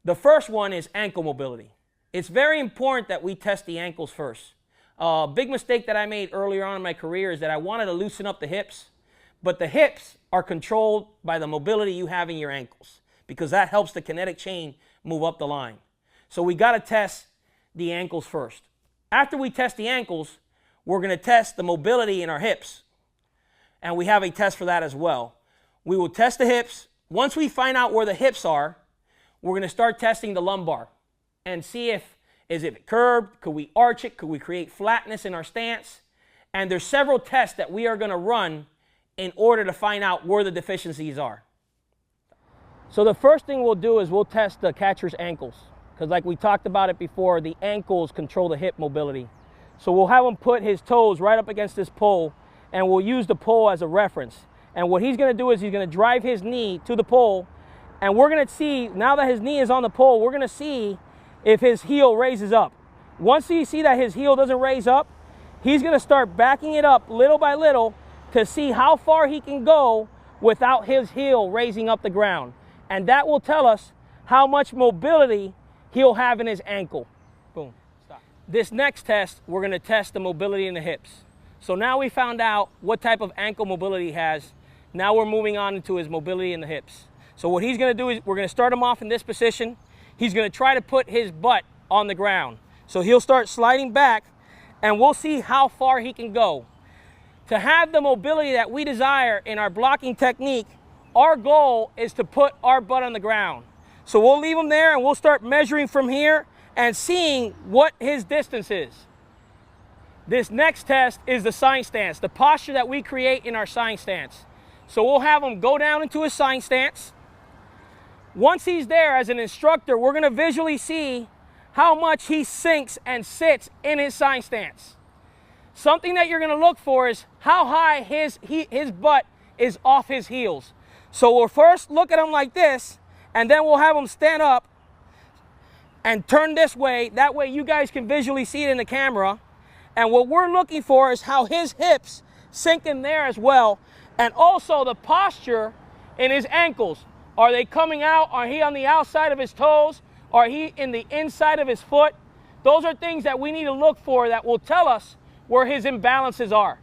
The first one is ankle mobility. It's very important that we test the ankles first. A big mistake that I made earlier on in my career is that I wanted to loosen up the hips, but the hips are controlled by the mobility you have in your ankles because that helps the kinetic chain move up the line. So we got to test the ankles first. After we test the ankles, we're going to test the mobility in our hips, and we have a test for that as well. We will test the hips. Once we find out where the hips are, we're going to start testing the lumbar and see if it curved, could we arch it, could we create flatness in our stance, and there's several tests that we are going to run in order to find out where the deficiencies are. So the first thing we'll do is we'll test the catcher's ankles, because like we talked about it before, the ankles control the hip mobility. So we'll have him put his toes right up against this pole, and we'll use the pole as a reference. And what he's going to do is he's going to drive his knee to the pole, and we're going to see, now that his knee is on the pole, we're going to see if his heel raises up. Once you see that his heel doesn't raise up, he's going to start backing it up little by little to see how far he can go without his heel raising up the ground. And that will tell us how much mobility he'll have in his ankle. Boom. Stop. This next test, we're going to test the mobility in the hips. So now we found out what type of ankle mobility he has. Now we're moving on into his mobility in the hips. So what he's going to do is we're going to start him off in this position. He's going to try to put his butt on the ground. So he'll start sliding back, and we'll see how far he can go. To have the mobility that we desire in our blocking technique, our goal is to put our butt on the ground. So we'll leave him there, and we'll start measuring from here and seeing what his distance is. This next test is the sign stance, the posture that we create in our sign stance. So we'll have him go down into his sign stance. Once he's there as an instructor, we're going to visually see how much he sinks and sits in his sign stance. Something that you're going to look for is how high his butt is off his heels. So we'll first look at him like this, and then we'll have him stand up and turn this way. That way you guys can visually see it in the camera. And what we're looking for is how his hips sink in there as well, and also the posture in his ankles. Are they coming out? Are he on the outside of his toes? Are he in the inside of his foot? Those are things that we need to look for that will tell us where his imbalances are.